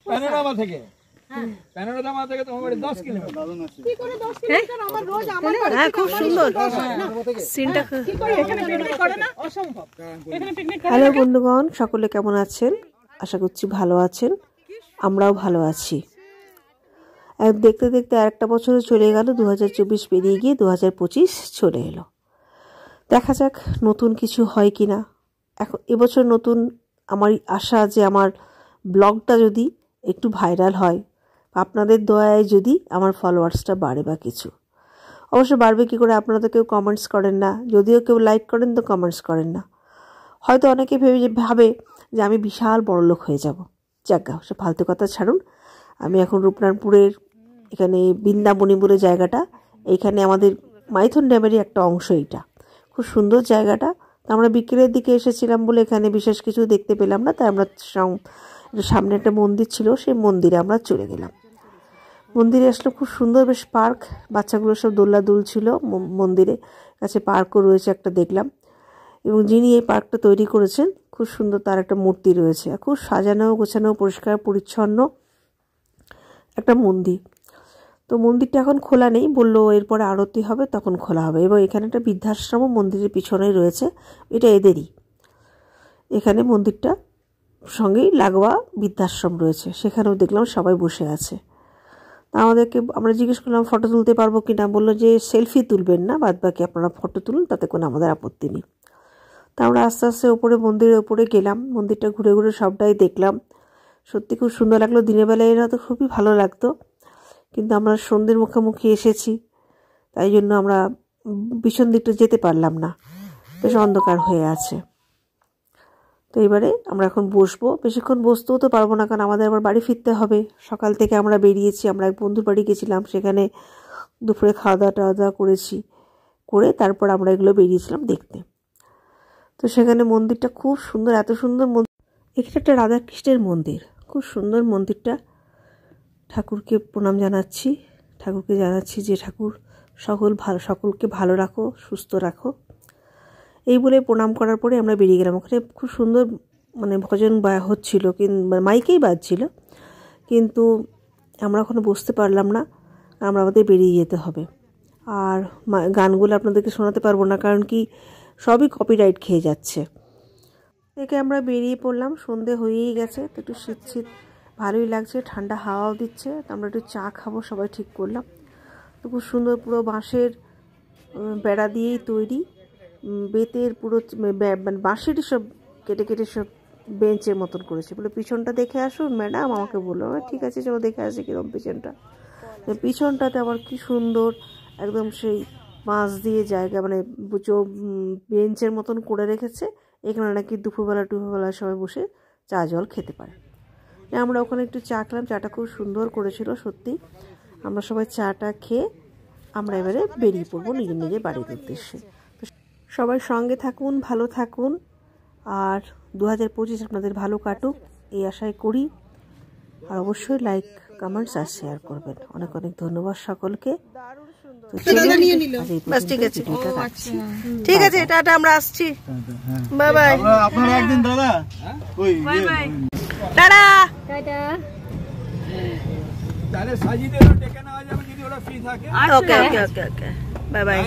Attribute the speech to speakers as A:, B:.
A: Panorama থেকে panorama থেকে তোমার বাড়ি 10 কিলোমিটার। কি করে 10 কিলোমিটার? আমার রোজ আমার বাড়ি। হ্যাঁ, খুব সুন্দর সিনটা। কি করে এখানে পিকনিক করে না? অসম্ভব। এখানে পিকনিক করে। হ্যালো বন্ধুগণ, সকলে কেমন আছেন? আশা করছি ভালো আছেন, আমরাও ভালো আছি। দেখতে দেখতে আরেকটা বছর চলে গেল, 2024 পেরিয়ে গিয়ে 2025 চলে এলো। দেখা যাক নতুন কিছু হয় কিনা। এখন এবছর নতুন আমার আশা যে আমার ব্লগটা যদি একটু ভাইরাল হয়, আপনাদের দয়ায় যদি আমার ফলোয়ার্সটা বাড়ে বা কিছু। অবশ্য বাড়বে কী করে, আপনারা তো কেউ কমেন্টস করেন না, যদিও কেউ লাইক করেন তো কমেন্টস করেন না। হয়তো অনেকে ভাবে যে আমি বিশাল বড়লোক হয়ে যাব। যাজ্ঞা, সে ফালতু কথা ছাড়ুন। আমি এখন রূপনারায়ণপুরের এখানে বৃন্দাবনী বলে জায়গাটা, এইখানে আমাদের মাইথন ড্যামেরই একটা অংশ। এইটা খুব সুন্দর জায়গাটা। আমরা বিকেলের দিকে এসেছিলাম বলে এখানে বিশেষ কিছু দেখতে পেলাম না, তাই আমরা সামনে একটা মন্দির ছিল, সেই মন্দিরে আমরা চলে গেলাম। মন্দিরে আসলে খুব সুন্দর বেশ পার্ক, বাচ্চাগুলো সব দোলনা দুলছিল। মন্দিরে কাছে পার্কও রয়েছে একটা, দেখলাম। এবং যিনি এই পার্কটা তৈরি করেছেন খুব সুন্দর, তার একটা মূর্তি রয়েছে। খুব সাজানো গোছানো পরিষ্কার পরিচ্ছন্ন একটা মন্দির। তো মন্দিরটা এখন খোলা নেই, বললো এরপরে আরতি হবে তখন খোলা হবে। এবং এখানে একটা বৃদ্ধাশ্রমও মন্দিরের পিছনেই রয়েছে, এটা এদেরই। এখানে মন্দিরটা সঙ্গেই লাগোয়া বৃদ্ধাশ্রম রয়েছে, সেখানেও দেখলাম সবাই বসে আছে। তা আমরা জিজ্ঞেস করলাম ফটো তুলতে পারবো কি না, বললো যে সেলফি তুলবেন না, বাদ বাকি আপনারা ফটো তুলুন, তাতে কোনো আমাদের আপত্তি নেই। তা আমরা আস্তে আস্তে মন্দিরের ওপরে গেলাম, মন্দিরটা ঘুরে ঘুরে সবটাই দেখলাম। সত্যি খুব সুন্দর লাগলো। দিনের বেলায় এরা তো খুবই ভালো লাগতো, কিন্তু আমরা সন্ধ্যের মুখোমুখি এসেছি, তাই জন্য আমরা পিছন দিকটা যেতে পারলাম না, বেশ অন্ধকার হয়ে আছে। তো এবারে আমরা এখন বসবো, বেশিক্ষণ বসতেও তো পারবো না, কারণ আমাদের আবার বাড়ি ফিরতে হবে। সকাল থেকে আমরা বেরিয়েছি, আমরা এক বন্ধুর বাড়ি গেছিলাম, সেখানে দুপুরে খাওয়া দাওয়া করেছি, করে তারপর আমরা এগুলো বেরিয়েছিলাম দেখতে। তো সেখানে মন্দিরটা খুব সুন্দর, এত সুন্দর মন্দির। এখানে একটা রাধাকৃষ্ণের মন্দির, খুব সুন্দর মন্দিরটা। ঠাকুরকে প্রণাম জানাচ্ছি, ঠাকুরকে জানাচ্ছি যে ঠাকুর সকলকে ভালো রাখো, সুস্থ রাখো। এই বলে প্রণাম করার পরে আমরা বেরিয়ে গেলাম। ওখানে খুব সুন্দর ভজন হচ্ছিল, মাইকেই বাজছিল, কিন্তু আমরা ওখানে বসতে পারলাম না, আমাদের বেরিয়ে যেতে হবে। আর গানগুলো আপনাদেরকে শোনাতে পারবো না, কারণ কি সবই কপিরাইট খেয়ে যাচ্ছে। থেকে আমরা বেরিয়ে পড়লাম, সন্ধে হয়েই গেছে, তো একটু শীত শীত ভালোই লাগছে, ঠান্ডা হাওয়াও দিচ্ছে। তো আমরা একটু চা খাবো সবাই ঠিক করলাম। তো খুব সুন্দর পুরো বাঁশের বেড়া দিয়েই তৈরি, বেতের পুরো বাঁশেরই সব কেটে কেটে সব বেঞ্চের মতন করেছে। বলে পিছনটা দেখে আসুন ম্যাডাম, আমাকে বললো ঠিক আছে চলো দেখে আসি কীরকম পিছনটা। পিছনটাতে আবার কি সুন্দর একদম সেই বাঁশ দিয়ে জায়গা, বেঞ্চের মতন করে রেখেছে। এখানে নাকি দুপুরবেলা সবাই বসে চা জল খেতে পারে। আমরা ওখানে একটু চা খেলাম, চাটা খুব সুন্দর করেছিল সত্যি। আমরা সবাই চাটা খেয়ে আমরা এবারে বেরিয়ে পড়বো নিজের নিজের বাড়ির উদ্দেশ্যে। সবাই সঙ্গে থাকুন, ভালো থাকুন, আর 2025 আপনাদের ভালো কাটুক এই আশাই করি। আর অবশ্যই লাইক, কমেন্টস আর শেয়ার করবেন। অনেক অনেক ধন্যবাদ সকলকে। ঠিক আছে, টাটা, আমরা আসছি, বাই বাই। আপনারা একদিন দাদা বাই বাই, টাটা টাটা। তাহলে সাজিয়ে ডেকে নেওয়া যাবে যদি ওরা ফ্রি থাকে। ওকে ওকে ওকে ওকে, বাই বাই।